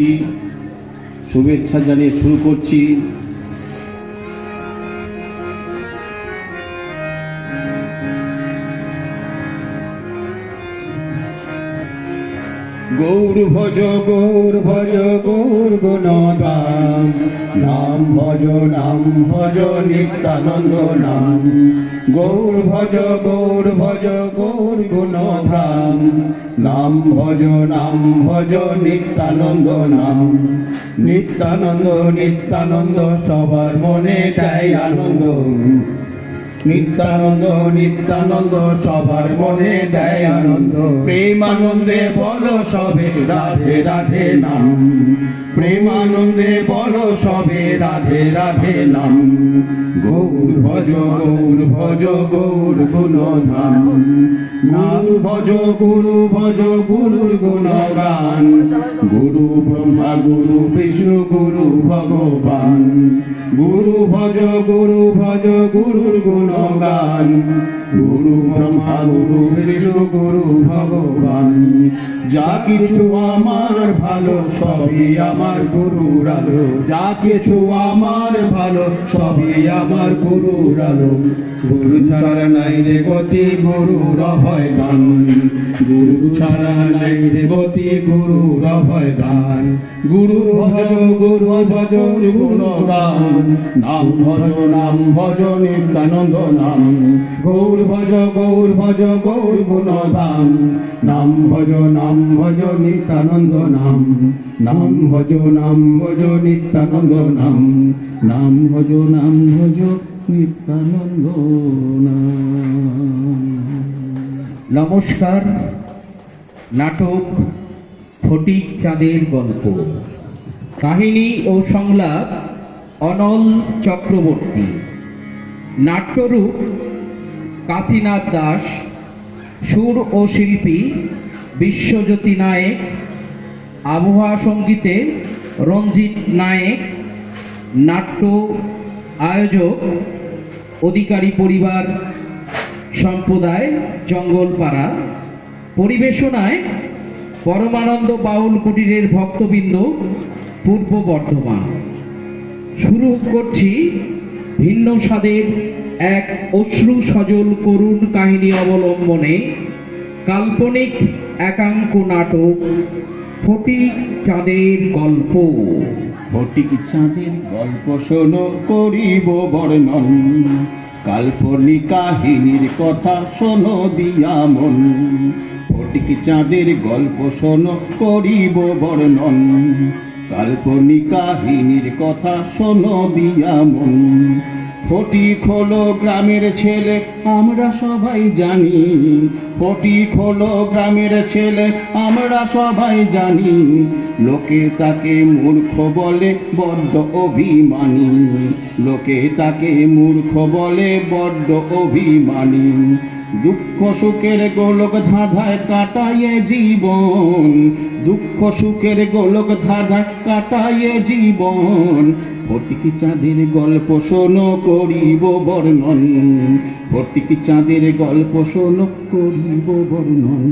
প্রীতি শুভেচ্ছা জানিয়ে শুরু করছি। গৌর ভজ গৌর ভজ গৌর গুণগান, নাম ভজ নিত্যানন্দ নাম। গৌর ভজ গৌর গুণধাম, নাম ভজ নিত্যানন্দ নাম। নিত্যানন্দ নিত্যানন্দ সবার মনে দেয় আনন্দ। নিত্যানন্দ নিত্যানন্দ সবার মনে দেয় আনন্দ। প্রেমানন্দে বলো সবে রাধে রাধে নাম। প্রেমানন্দে বলো সবে রাধে রাধে নাম। গৌর ভজ গৌর গুণধাম, নাম ভজ গুরুর গুণগান। গুরু ব্রহ্মা গুরু বিষ্ণু গুরু ভগবান। গুরু ভজ গুরুর গুণগান। গুরু ব্রহ্মা গুরু বিষ্ণু গুরু ভগবান। যা কিছু আমার ভালো সবই আমার গুরুর আলো। যা কিছু আমার ভালো সবই আমার গুরুর আলো। গুরু ছাড়া নাই রে গতি গুরুর অভয় দান। গুরু ছাড়া নাই রে গতি গুরুর অভয় দান। গুরু ভজ গুণগান, নাম ভজ নিত্যানন্দ নাম। গৌর ভজ গৌর গুণধাম, নাম ভজ নিত্যানন্দ নাম। নাম ভজ নিত্যানন্দ নাম। নাম ভজ নিত্যানন্দ নাম। নমস্কার। নাটক ফটিক চাঁদের গল্প, কাহিনী ও সংলাপ অনল চক্রবর্তী, নাট্যরূপ কাশীনাথ দাস, সুর ও শিল্পী বিশ্বজ্যোতি নায়েক, আবহাওয়া সঙ্গীতে রঞ্জিত নায়েক, নাট্য আয়োজক অধিকারী পরিবার সম্প্রদায় জঙ্গলপাড়া, পরিবেশনায় পরমানন্দ বাউল কুটিরের ভক্তবৃন্দ পূর্ব বর্ধমান। শুরু করছি ভিন্ন স্বাদের এক অশ্রু সজল করুণ কাহিনী অবলম্বনে কাল্পনিক একাঙ্ক নাটক ফটিক চাঁদের গল্প। ফটিক চাঁদের গল্প শোনো করিব বর্ণন। কাল্পনিক কাহিনীর কথা শোনো দিয়া মন। ফটিক চাঁদের গল্প শোনো করিব বর্ণন। কাল্পনিক কাহিনীর কথা শোনো দিয়া মন। ফটিক হলো গ্রামের ছেলে আমরা সবাই জানি। ফটিক হলো গ্রামের ছেলে আমরা সবাই জানি। লোকে তাকে মূর্খ বলে বড্ড অভিমানী। লোকে তাকে মূর্খ বলে বড্ড অভিমানী। দুঃখ সুখের গোলক ধাঁধায় কাটায়ে জীবন। দুঃখ সুখের গোলক ধাঁধায় কাটায়ে জীবন। ফটিক চাঁদের গল্প শোনো করিব বর্ণন। ফটিক চাঁদের গল্প শোনো করিব বর্ণন।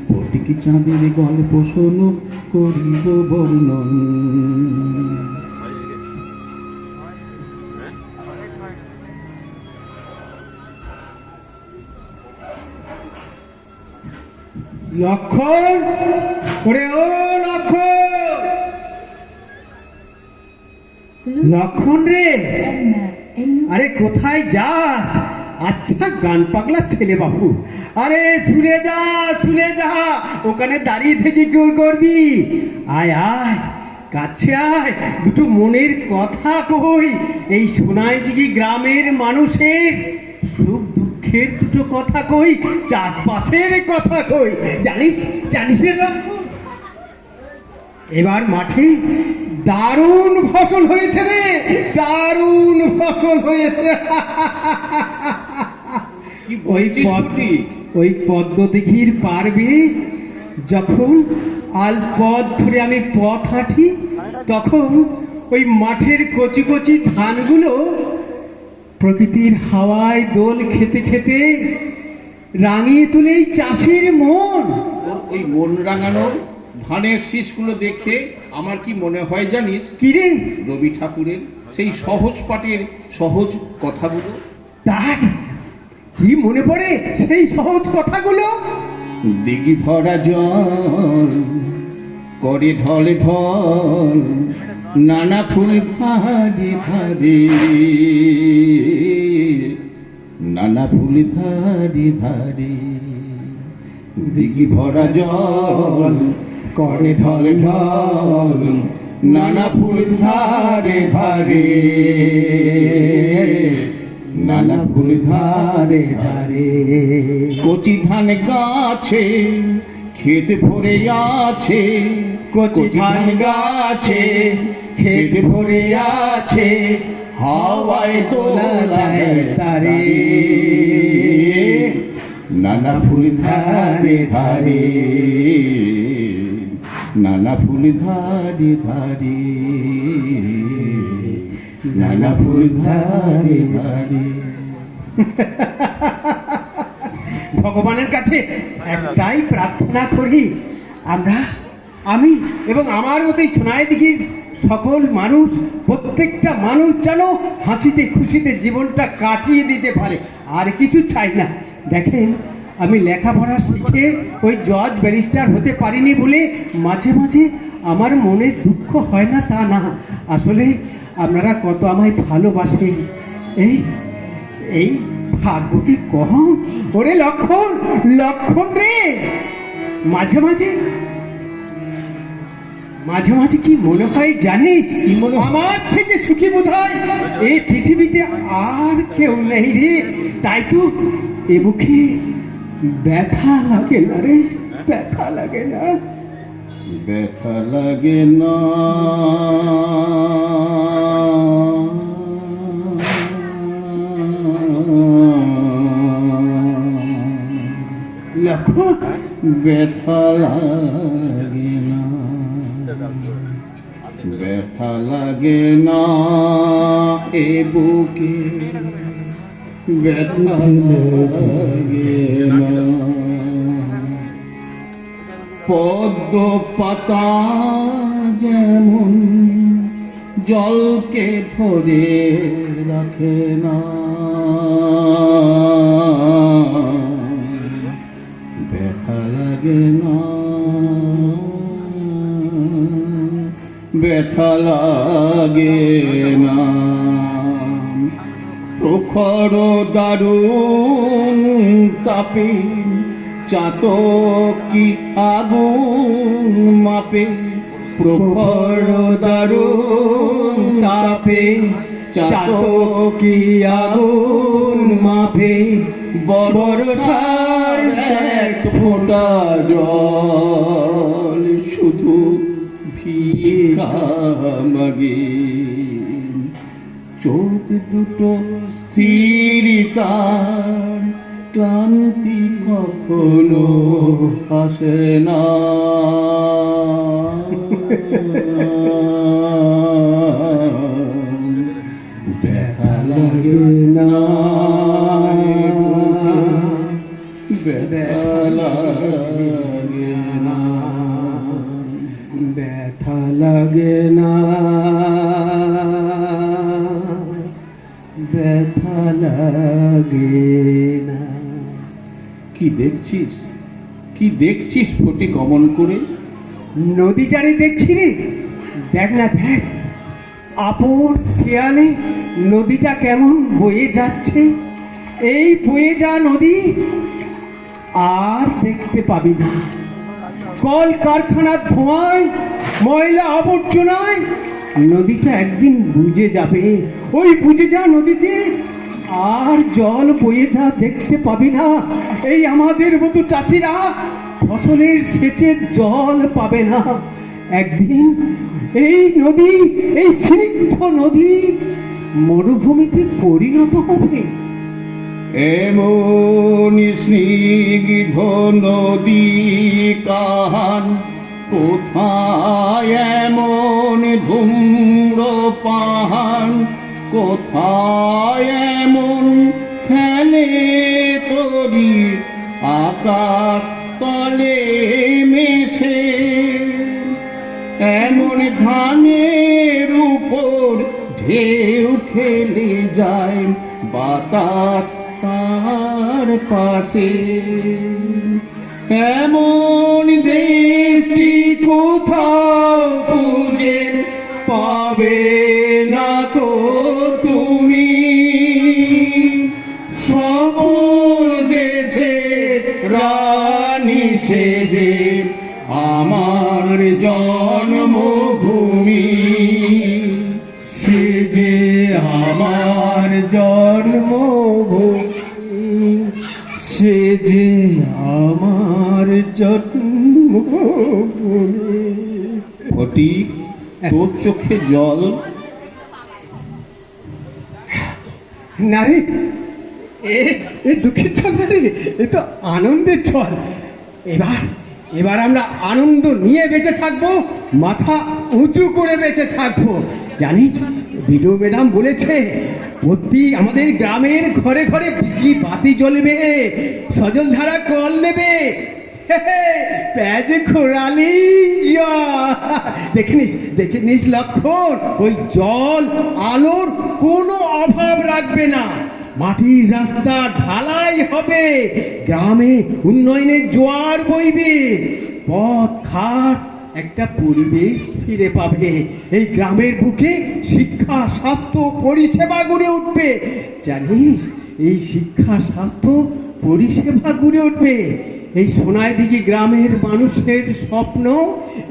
ফটিক চাঁদের গল্প শোনো করিব বর্ণন। লক্ষণ ওরে ও লক্ষণ, লক্ষণ রে, আরে কোথায় যাস? আচ্ছা গান পাগলা ছেলে বাবু, আরে শুনে যা, ওখানে দাঁড়িয়ে থেকে কি করবি? আয় আয় কাছে আয়, দুটো মনের কথা কই। এই সোনাই দিঘি গ্রামের মানুষের সুখ দুঃখের দুটো কথা কই, চাষবাসের কথা কই। জানিস এবার মাঠে দারুণ ফসল হয়েছে রে, দারুণ ফসল হয়েছে। ওই পদ্ম দিঘির পারবে যখন আল পথ ধরে আমি পথ হাঁটি, তখন ওই মাঠের কচি কচি ধানগুলো প্রকৃতির হাওয়ায় দোল খেতে খেতে রাঙিয়ে তুলে চাষির মন। ওই মন রাঙানো ধানের শীষগুলো দেখে আমার কি মনে হয় জানিস, কি রে? রবি ঠাকুরের সেই সহজ পাঠের সহজ কথাগুলো। তাই কি মনে পড়ে সেই সহজ কথাগুলো? দিঘি ভরা জল করে ঢল ঢল, নানা ফুল ধারে ধারে, নানা ফুল ধারে ধারে। দিঘি ভরা জল করে ঢল ঢল, নানা ফুল ধারে ধারে, নানা ফুল ধারে ধারে। কচি ধান গাছে ক্ষেত ভরে আছে, কচি ধান গাছে ক্ষেত ভরে আছে, হাওয়ায় দোলা দেয় তারে, নানা ফুল ধারে ধারে, নানা ফুল ধারে ধারে, নানা ফুল ধারে ধারে। ভগবানের কাছে একটাই প্রার্থনা করি, আমি এবং আমার মতোই সোনাই দিঘির সকল মানুষ, প্রত্যেকটা মানুষ যেন হাসিতে খুশিতে জীবনটা কাটিয়ে দিতে পারে, আর কিছু চাই না। দেখেন, আমি লেখাপড়া শিখে ওই জজ ব্যারিস্টার হতে পারিনি বলে মাঝে মাঝে আমার মনে দুঃখ হয় না তা না, আসলে আপনারা কত আমায় ভালোবাসেন। এই এই ভাগ্য কি কম? ওরে লক্ষণ, লক্ষণ রে, মাঝে মাঝে মাঝে মাঝে কি মনে হয় জানিস? কি মনে হয়? আমার থেকে সুখী বোধ হয় এই পৃথিবীতে আর কেউ নেই রে। তাই তো এ বুকে ব্যথা লাগে না রে, ব্যথা লাগে না, ব্যথা লাগে না। লক্ষণ ব্যথা লাগে না, ব্যথা লাগে না এ বুকে, ব্যথা লাগে না। পদ্ম পাতা যেমন জলকে ধরে রাখে না, ব্যথা লাগে না, ব্যথা লাগে না। প্রখর দারুণ তাপে চাতকি আগুন মাপে, প্রখর দারুণ তাপে চাতকি আগুন মাপে, বর্ষার এক ফোঁটা জল শুধু ভিক্ষা মাগে। চোখ দুটো স্থিরতার ক্লান্তি কখনো আসে না, ব্যথা লাগে না, ব্যথা লাগে না, ব্যথা লাগে না, ব্যথা লাগে না। কি দেখছিস, কি দেখছিস ফটিক অমন করে? নদীটারে দেখছি রে, দেখ না দেখ, আপন খেয়ালে নদীটা কেমন বয়ে যাচ্ছে। এই বয়ে যা নদী আর দেখতে পাবি না। কল কারখানার ধোঁয়ায়, ময়লা আবর্জনায় নদীটা একদিন বুঝে যাবে। ওই বুঝে যা নদীতে আর জল বয়ে যা দেখতে পাবি না। এই আমাদের মতো চাষিরা ফসলের সেচের জল পাবে না। একদিন এই নদী, এই স্নিগ্ধ নদী মরুভূমিতে পরিণত হবে। এমন স্নিগ্ধ নদী কাহান, কোথায় এমন ধূম্র পাহান, কোথায় এমন খেলে তরি আকাশ তলে মেশে, এমন ধানের উপর ঢেউ খেলে যায় বাতাস তার পাশে। এমন দেশটি কোথাও খুঁজে পাবে না তো তুমি, সব দেশে রানী সেজে আমার জন্মভূমি, সে যে আমার জন্মভূমি, সে যে আমার জন্মভূমি। ফটিক, তোর চোখে জল? না রে, এ দুঃখের ছল না রে, এ তো আনন্দের ছল। এবার আমরা আনন্দ নিয়ে বেঁচে থাকবো, মাথা উঁচু করে বেঁচে থাকবো। জানিস, বিডো ম্যাডাম বলেছে প্রতি আমাদের গ্রামের ঘরে ঘরে বিজলি বাতি জ্বলবে, সজল ধারা কল দেবে। প্যাজ ঘোরালি দেখে নিস লক্ষণ, ওই জল আলোর কোনো অভাব রাখবে না। মাটির রাস্তা ঢালাই হবে, গ্রামে উন্নয়নের জোয়ার বইবে, পথ ঘাট একটা পরিবেশ ফিরে পাবে। এই গ্রামের বুকে শিক্ষা স্বাস্থ্য পরিষেবা গড়ে উঠবে। জানিস, এই শিক্ষা স্বাস্থ্য পরিষেবা গড়ে উঠবে। এই সোনাইদিঘি গ্রামের মানুষের স্বপ্ন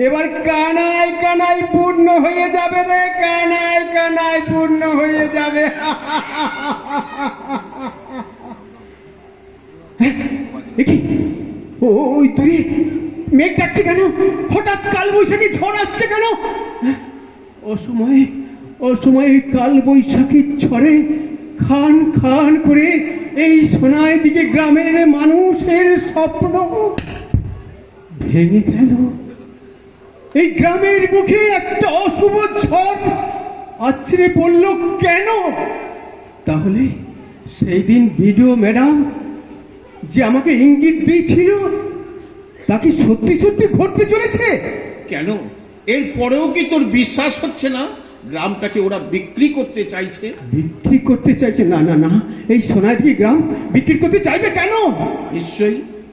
এবার কানায় কানায় পূর্ণ হয়ে যাবে রে, কানায় কানায় পূর্ণ হয়ে যাবে। ওই তুই মেঘ ডাকছে কেন? হঠাৎ কাল বৈশাখী ঝড় আসছে কেন? ও সময় কাল বৈশাখীর ঝড়ে খান খান করে এই সোনায় দিকে গ্রামের মানুষের স্বপ্ন ভেঙে গেল। এই গ্রামের মুখে একটা অশুভ ঝড় আছড়ে পড়ল কেন? তাহলে সেই দিন বিডিও ম্যাডাম যে আমাকে ইঙ্গিত দিয়েছিল তা কি সত্যি সত্যি ঘটতে চলেছে? কেন, এর পরেও কি তোর বিশ্বাস হচ্ছে না গ্রামটাকে ওরা বিক্রি করতে চাইছে? বিক্রি করতে চাইছে? না না না, এই সোনাইদিঘি গ্রাম বিক্রি করতে চাইবে কেন?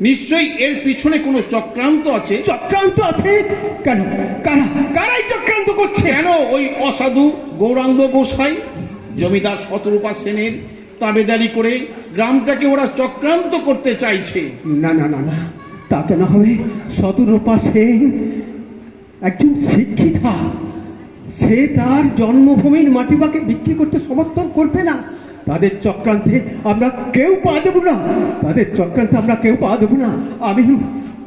নিশ্চয়ই এর পিছনে কোনো চক্রান্ত আছে। চক্রান্ত আছে? কেন? কারাই চক্রান্ত করছে? কেন? ওই অসাধু গৌরাঙ্গ গোসাই জমিদার শতরূপা সেনের তাবেদারি করে গ্রামটাকে ওরা চক্রান্ত করতে চাইছে। না না না না, তা কেন হবে? শতরূপা সেন একজন শিক্ষিতা, সে তার জন্মভূমির মাটিবাকে বিক্রি করতে সমর্থন করবে না। তাদের চক্রান্তে আমরা কেউ পা দেব না, তাদের চক্রান্তে আমরা কেউ পা দেব না।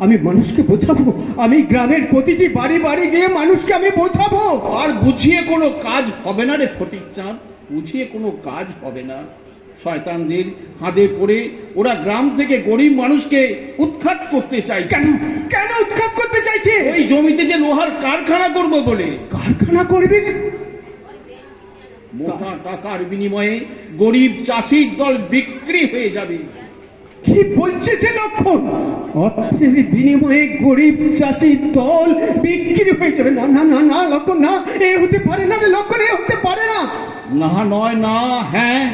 আমি মানুষকে বোঝাবো, আমি গ্রামের প্রতিটি বাড়ি বাড়ি গিয়ে মানুষকে আমি বোঝাবো। আর বুঝিয়ে কোনো কাজ হবে না রে ফটিক চাঁদ, বুঝিয়ে কোনো কাজ হবে না। শয়তানদের হাতে পড়ে ওরা গ্রাম থেকে গরিব মানুষকে উৎখাত করতে চাইছে। কেন উৎখাত করতে চাইছে? ওই জমিতে যে লোহার কারখানা করবো বলে। কারখানা করবে? মোটা টাকার বিনিময়ে গরিব চাষির দল বিক্রি হয়ে যাবে। কি বলছে সে লক্ষণ? অর্থের বিনিময়ে গরিব চাষির দল বিক্রি হয়ে যাবে? না না না না লক্ষণ, না, এ হতে পারে না রে লক্ষণ, এ হতে পারে না। না নয় না, হ্যাঁ,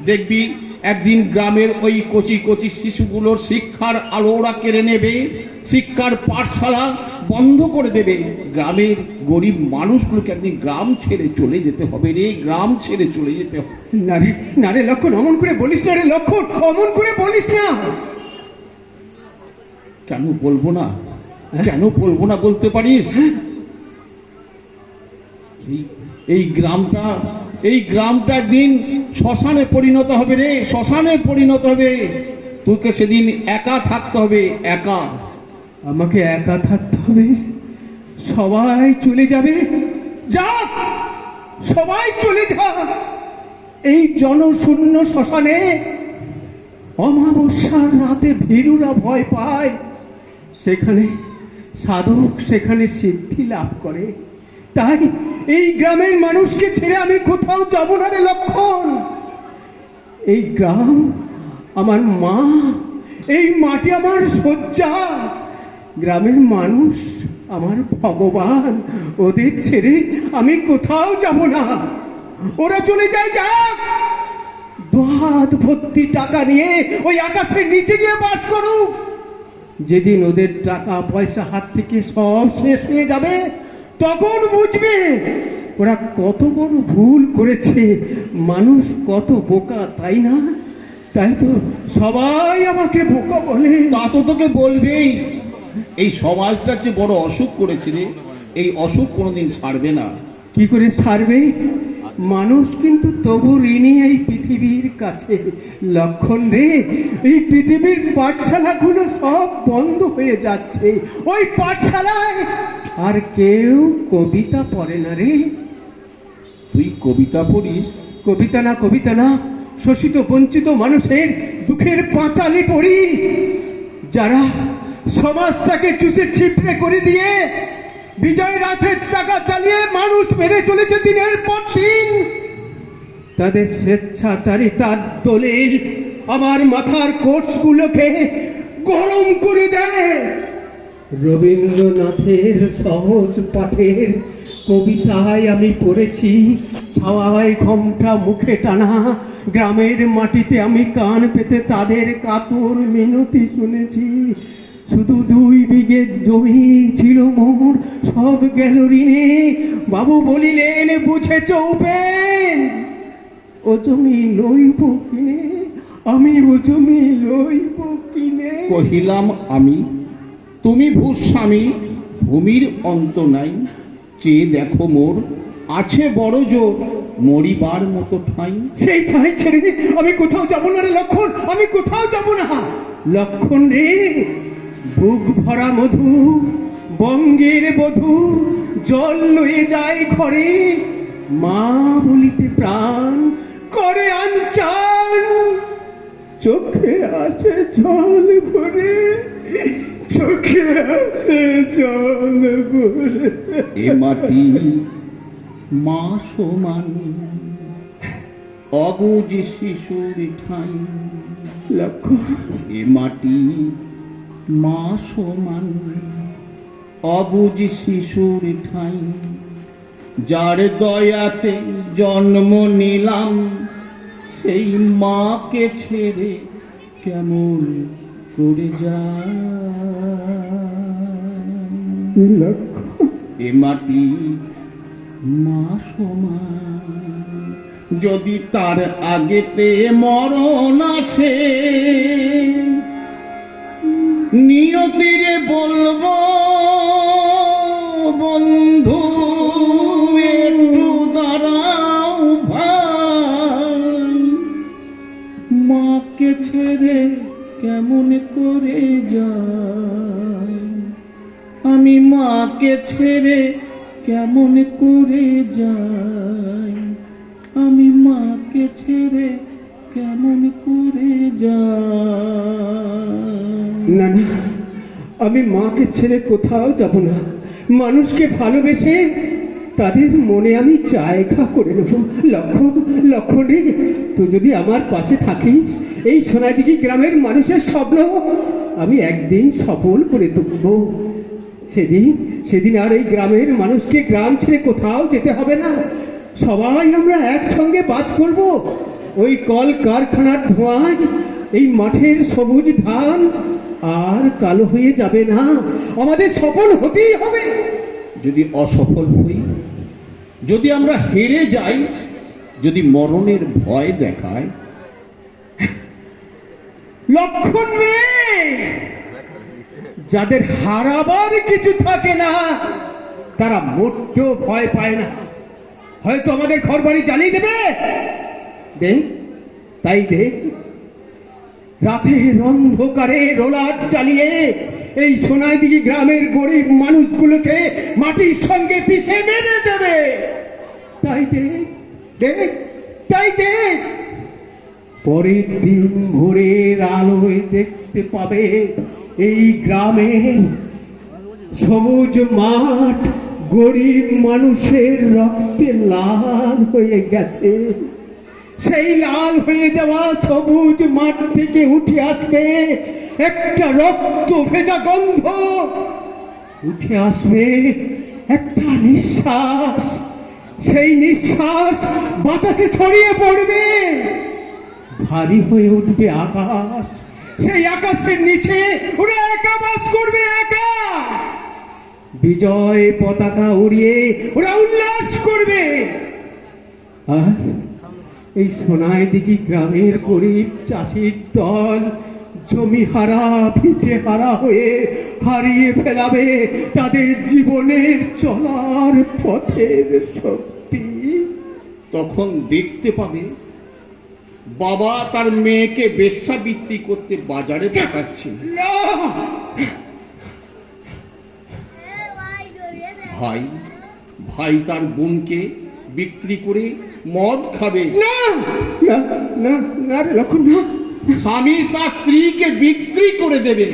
দেখবি একদিন গ্রামের ওই কচি কচি শিশুগুলোর শিক্ষার আলো ওরা কেড়ে নেবে, শিক্ষার পাঠশালা বন্ধ করে দেবে। গ্রামের গরিব মানুষগুলোকে একদিন গ্রাম ছেড়ে চলে যেতে হবে রে, গ্রাম ছেড়ে চলে যেতে হবে। না রে লক্ষণ, অমন করে বলিস না রে লক্ষণ, অমন করে বলিস না। কেন বলবো না? কেন বলবো না বলতে পারিস? এই গ্রামটা একদিন শ্মশানে পরিণত হবে রে, শ্মশানে পরিণত হবে। তোকে সেদিন একা থাকতে হবে, একা। আমাকে একা থাকতে হবে? সবাই চলে যাবে? যা, সবাই চলে যা। এই জনশূন্য শ্মশানে অমাবস্যার রাতে ভীরুরা ভয় পায়, সেখানে সাধক সেখানে সিদ্ধি লাভ করে। তাই এই গ্রামের মানুষকে ছেড়ে আমি কোথাও যাব না রে লক্ষণ। এই গ্রাম আমার মা, এই মাটি আমার শয্যা, গ্রামের মানুষ আমার ভগবান, ওদের ছেড়ে আমি কোথাও যাব না। ওরা চলে যায়, যাক, দুহাত ভর্তি টাকা নিয়ে ওই আকাশের নিচে গিয়ে বাস করুক। যেদিন ওদের টাকা পয়সা হাত থেকে সব শেষ হয়ে যাবে, তখন বুঝবে ওরা কত বড় ভুল করেছে। মানুষ কত বোকা, তাই না? তাই তো সবাই আমাকে বোকা বলে। তা তো তোকে বলবেই। এই সমাজটার যে বড় অসুখ করেছে রে, এই অসুখ কোনোদিন ছাড়বে না। কি করে ছাড়বে? মানুষ কিন্তু তবু ঋণী এই পৃথিবীর কাছে। লক্ষণ রে, এই পৃথিবীর পাঠশালাগুলো সব বন্ধ হয়ে যাচ্ছে। ওই পাঠশালায় আর কেউ কবিতা পড়ে না রে। তুই কবিতা পড়িস? কবিতা না, শোষিত বঞ্চিত মানুষের দুঃখের পাঁচালি পড়ি। যারা সমাজটাকে চুষে ছিপড়ে করে দিয়ে বিজয় রাতের চাকা চালিয়ে মানুষ মেরে চলেছে দিনের পর দিন, তাদের স্বেচ্ছাচারিতার দলিল আমার মাথার কোর্সগুলোকে গরম করে দেয়। রবীন্দ্রনাথের সহজ পাঠের কবিতায় আমি পড়েছি, ছাওয়ায় ঘোমটা মুখে টানা গ্রামের মাটিতে আমি কান পেতে তাদের কাতর মিনতি শুনেছি। শুধু 2 বিঘে জমি ছিল মোর, সব গেল ঋণে। বাবু বলিলেন, বুঝেছ উপেন, ও জমি লইব কিনে, আমি ও জমি লইব কিনে। কহিলাম আমি, তুমি ভূস্বামী, ভূমির অন্ত নাই। চেয়ে দেখো মোর, আছে বড় জোর, মরিবার মতো ঠাঁই। সেই ঠাঁই ছেড়ে আমি কোথাও যাব না রে লক্ষণ, আমি কোথাও যাব না। লক্ষণ রে, বুক ভরা মধু, বঙ্গের বধূ জল লয়ে যায় ঘরে। মা বলিতে প্রাণ করে আনচান, চোখে আসে জল ভরে, চোখে আসে জল ভরে। এ মাটি মা সমান, অবুঝ শিশুর ঠাঁই। লক্ষণ, এ মাটি মা সমান, অবুঝ শিশুর ঠাঁই। যার দয়াতে জন্ম নিলাম, সেই মাকে ছেড়ে কেমন করে যায়। লক্ষণ, এ মাটি মা সমান, যদি তার আগেতে মরণ আসে, নিয়তিরে বলবো, বন্ধু একটু দাঁড়াও ভাই। মাকে ছেড়ে কেমন করে যাই, আমি মাকে ছেড়ে কেমন করে যাই, আমি মাকে ছেড়ে কেমন করে যাই। না না, আমি মাকে ছেড়ে কোথাও যাব না। মানুষকে ভালোবেসে তাদের মনে আমি জায়গা করে নেব। লক্ষণ রে, তুই যদি আমার পাশে থাকিস, এই সোনাদিঘি গ্রামের মানুষের স্বপ্ন আমি একদিন সফল করে তুলব। সেদিন আর এই গ্রামের মানুষকে গ্রাম ছেড়ে কোথাও যেতে হবে না। সবাই আমরা একসঙ্গে বাস করব। ওই কল কারখানার ধোঁয়ায় এই মাঠের সবুজ ধান আর কালো হয়ে যাবে না। আমাদের সফল হতেই হবে। যদি অসফল হই, যদি আমরা হেরে যাই, যদি মরণের ভয় দেখায়, লক্ষণ রে, যাদের হারাবার কিছু থাকে না তারা মরতেও ভয় পায় না। হয়তো আমাদের ঘর বাড়ি জ্বালিয়ে দেবে, দেখ, তাই দেখ, রাতের অন্ধকারে রোলার চালিয়ে এই সোনাইদিঘি গ্রামের গরিব মানুষগুলোকে মাটির সঙ্গে পিষে মেরে দেবে। তাই দেখ, দেখ, তাই দেখ, পরের দিন ভোরের আলোয় দেখতে পাবে এই গ্রামে সবুজ মাঠ গরিব মানুষের রক্তে লাল হয়ে গেছে। সেই লাল হয়ে যাওয়া সবুজ মাঠ থেকে উঠে আসবে একটা রক্ত ভেজা গন্ধ, উঠে আসবে একটা নিঃশ্বাস, সেই নিঃশ্বাস বাতাসে ছড়িয়ে পড়বে, ভারী হয়ে উঠবে আকাশ, সেই আকাশের নিচে ওরা একা বাস করবে, একা বিজয় পতাকা উড়িয়ে ওরা উল্লাস করবে। আর এই সোনাইদিঘি গ্রামের গরিব চাষির দল জমি হারা ভিটে হারা হয়ে হারিয়ে ফেলাবে তাদের জীবনের চলার পথের শক্তি। তখন দেখতে পাবে বাবা তার মেয়েকে বেশ্যাবৃত্তি করতে বাজারে পাঠাচ্ছে, না, ভাই ভাই তার বোনকে বিক্রি করে মদ খাবে, না, না, না, না রে লক্ষণ, না। স্বামী তার স্ত্রীকে বিক্রি করে দেবে,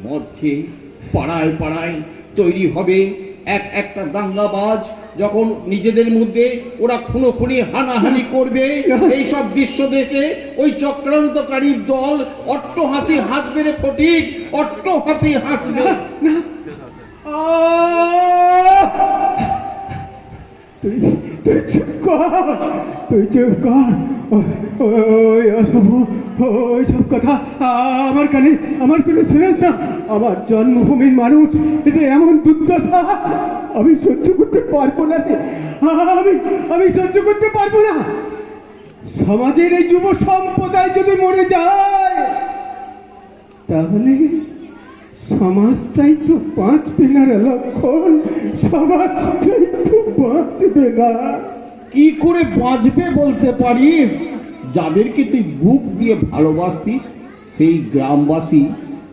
মদ খেয়ে পাড়ায় পাড়ায় তৈরি হবে একটা দাঙ্গাবাজ। যখন নিজেদের মধ্যে ওরা খুনোখুনি হানাহানি করবে, এইসব দৃশ্য দেখে ওই চক্রান্তকারী দল অট্টহাসি হাসবে রে ফটিক, অট্টহাসি হাসবে। তুই চুপ কর, তুই চুপ কর, ওই সব কথা আমার কানে শুনেছ না। আমার জন্মভূমির মানুষ এটা এমন দুর্দশা আমি সহ্য করতে পারবো না, আমি সহ্য করতে পারবো না। সমাজের এই যুব সম্প্রদায় যদি মরে যায় তাহলে সমাজটাই তো বাঁচবে না রে লক্ষণ, সমাজটাই তো বাঁচবে না। কি করে বাঁচবে বলতে পারিস? যাদেরকে তুই বুক দিয়ে ভালোবাসতিস সেই গ্রামবাসী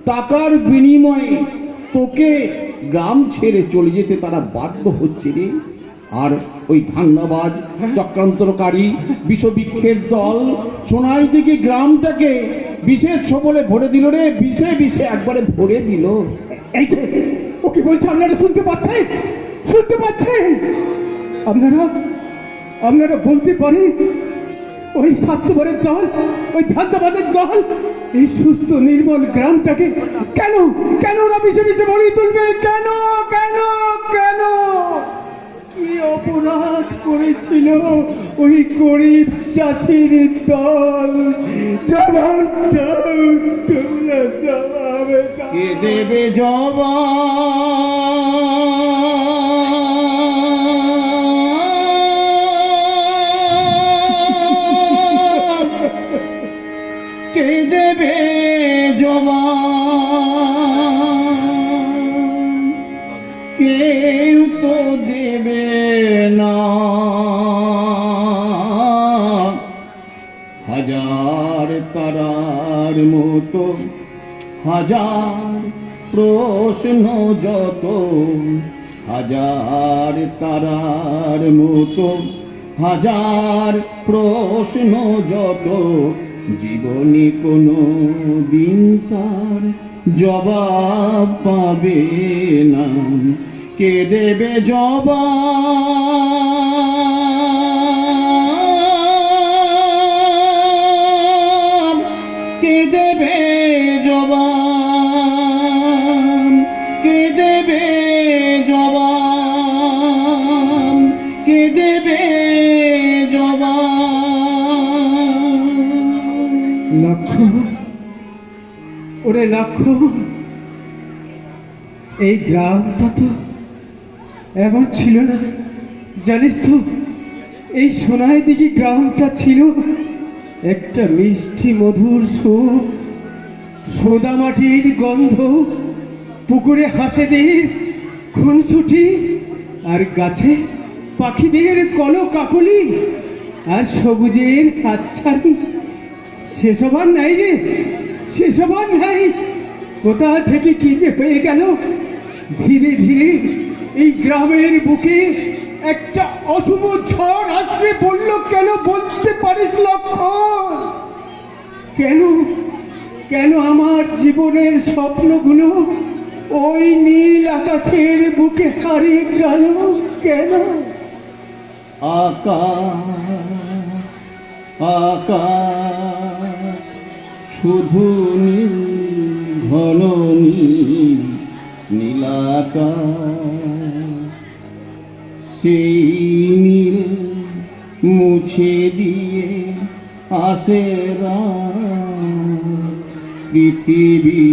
টাকার বিনিময়ে তোকে গ্রাম ছেড়ে চলে যেতে তারা বাধ্য হচ্ছে রে। আর ওই ধান্দাবাজ চক্রান্তকারী বিষবৃক্ষের দল সোনাইদিঘি গ্রামটাকে বিষের ছোবলে ভরে দিল রে, বিষে বিষে একবারে ভরে দিল। এই যে ও কি বলছে আপনারা শুনতে পাচ্ছেন? শুনতে পাচ্ছেন? আপনারা বলতে পারেন ওই স্বার্থপরের দল, ওই ধান্দাবাজের দল এই সুস্থ নির্মল গ্রামটাকে কেন কেন ওরা বিষে বিষে ভরিয়ে তুলবে? কেন কেন কেন? কি অপরাধ করেছিল ওই গরিব চাষির দল? জবাব দাও, তোমরা জবাব দাও। কে দেবে জবাব? কে দেবে জবাব? কেউ তো দেবে না। হাজার তারার মতো হাজার প্রশ্ন যত, হাজার তারার মতো হাজার প্রশ্ন যত, জীবনে কোনো দিন তার জবাব পাবে না। কে দেবে জবাব? কে দেবে জবাব? কে দেবে জবাব? কে দেবে জবাব? লক্ষ্য, ওরে লক্ষ্য, এই গ্রামটা তো এমন ছিল না, জানিস তো? এই সোনাইদিঘি গ্রামটা ছিল একটা মিষ্টি মধুর সুখ, সোদা মাটির গন্ধ, পুকুরে হাঁসেদের খুনসুটি, আর গাছে পাখিদের কলকাকলি, আর সবুজের হাতছানি। সেসব আর নাই রে, সেসব আর নাই। কোথা থেকে কি যে হয়ে গেল, ধীরে ধীরে এই গ্রামের বুকে একটা অশুভ ঝড় আসবে বলল। কেন বলতে পারিস লক্ষণ? কেন কেন আমার জীবনের স্বপ্নগুলো ওই নীল আকাশের বুকে হারিয়ে গেল? কেন? আকাশ আকাশ শুধু নীল ঘন নীলাকাশ, সেই নীল মুছে দিয়ে আসে রাত, পৃথিবী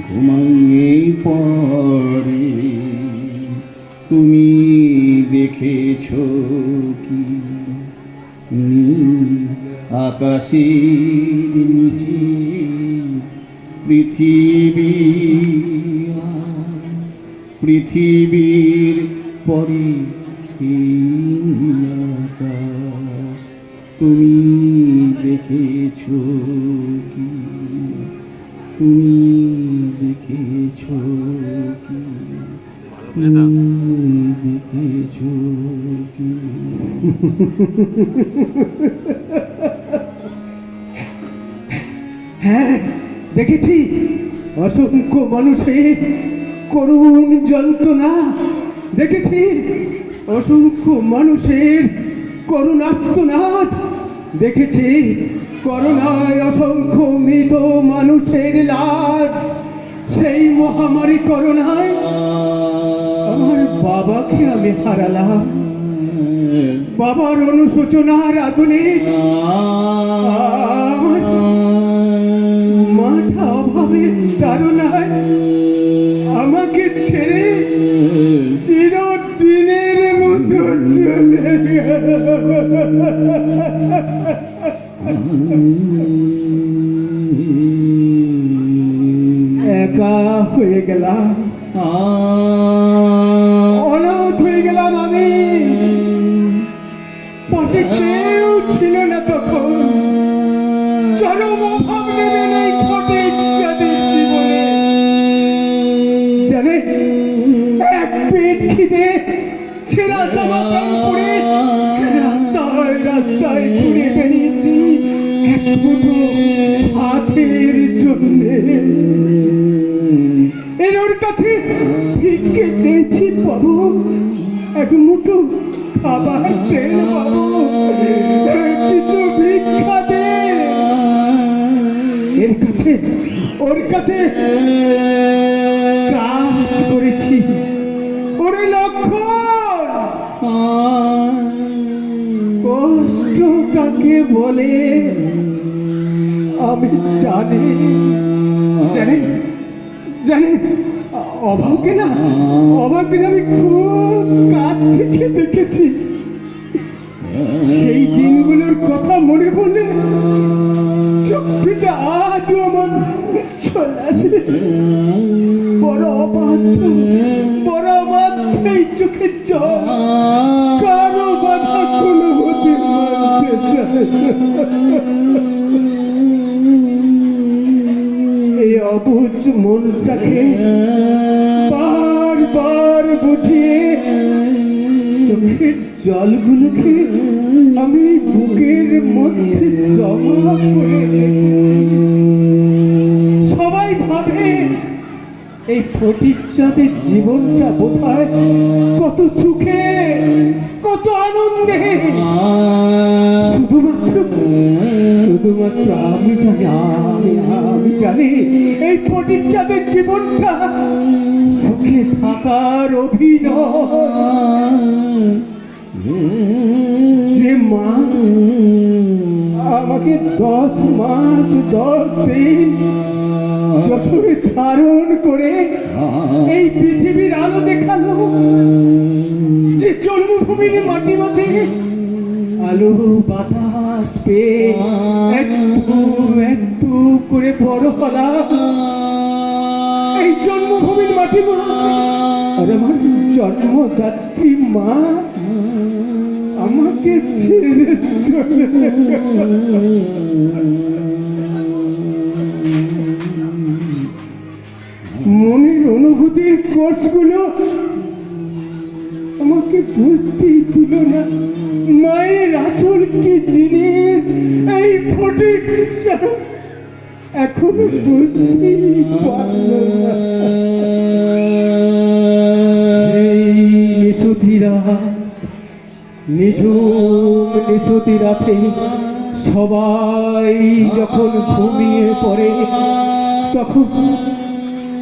ঘুমিয়ে পড়ে। তুমি দেখেছো কি আকাশের নিচে পৃথিবীর পরে আকাশ, তুমি দেখেছো কি, তুমি দেখেছো কি, তুমি দেখেছো কি? হ্যাঁ, দেখেছি অসংখ্য মানুষের করুণ যন্ত্রণা, দেখেছি অসংখ্য মানুষের করুণ আর্তনাদ, দেখেছি করোনায় অসংখ্য মৃত মানুষের লাশ। সেই মহামারী করোনায় আমার বাবাকে আমি হারালাম। বাবার অনুশোচনার আগুনে মাথা অভাবে তাড়নায় আমাকে ছেড়ে চিরদিনের মতো চলে গেল। একা হয়ে গেলাম, অনাথ হয়ে গেলাম আমি। পাশে কেউ ছিল না তখন। চরম অভাব নেমে নেই ফটিক চাঁদের জীবনে। জানে, এক পেট খিদে ছেঁড়া জামা প্যান্ট পরে রাস্তায় রাস্তায় ঘুরে বেরিয়েছি এক মুঠো ভাতের জন্যে। এর ওর কাছে ভিক্ষে চেয়েছি, বাবু এক মুঠো খাবার দেন বাবু, কিছু ভিক্ষা দে। এর কাছে ওর কাছে কাজ করেছি। ওরে লক্ষণ, কষ্ট কাকে বলে আমি জানি, জানি জানি। অভাবকে না আমি খুব কাছ থেকে দেখেছি। সেই দিনগুলোর কথা মনে পড়লে চোখটা আজও আমার চলে আসে। বড় অবাধ্য এই চোখের জল কারো বাধা কোনো হতে মানতে চায় না। এই অবুঝ মনটাকে বারবার বুঝিয়ে চোখের জলগুলোকে আমি বুকের মধ্যে জমা করে রেখেছি। সবাই ভাবে এই ফটিক চাঁদের জীবনটা বোধহয় কত সুখে, কত আনন্দে। শুধুমাত্র আমি জানি এই ফটিক চাঁদের জীবনটা সুখে থাকার অভিনয়। যে মা আমাকে 10 মাস 10 দিন যতই ধারণ করে এই পৃথিবীর আলো দেখালো, যে জন্মভূমির মাটি মধ্যে আলো বাতাস পেয়ে একটু একটু করে বড় হলা, এই জন্মভূমির মাটি আর আমার জন্মদাত্রী মা আমাকে ছেড়ে চলে মনের অনুভূতির কোষগুলো আমাকে বুঝতেই দিল না। মায়ের আঁচল কি জিনিস এই ফটিক এখনো বুঝতেই পারল না। নিশুতি রাতে সবাই যখন ঘুমিয়ে পড়ে তখন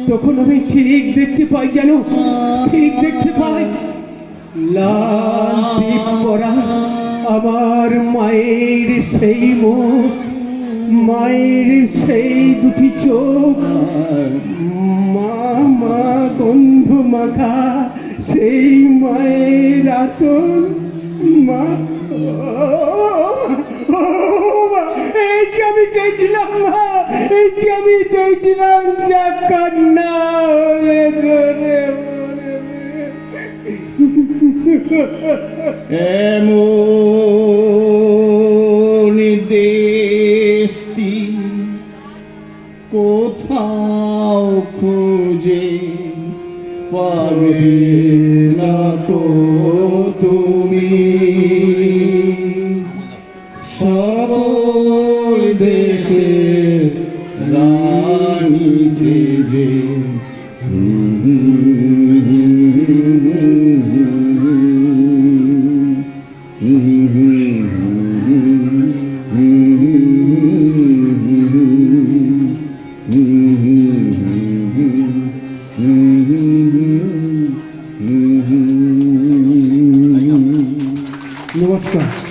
তখন আমি ঠিক দেখতে পাই, যেন ঠিক দেখতে পাই লাল টিপ পরা আমার মায়ের সেই মুখ, মায়ের সেই দুটি চোখ, মা মা গন্ধ মাখা সেই মায়ের আচল, মা এই কি আমি চাইছিলাম, মা এই কি আমি চাইছিলাম, যা কান্না হয়েছে রে মরে। এমন দেশটি কোথাও খুঁজে পাবে না তো তুমি, সকল দেশে রানী সেজে। নমস্কার।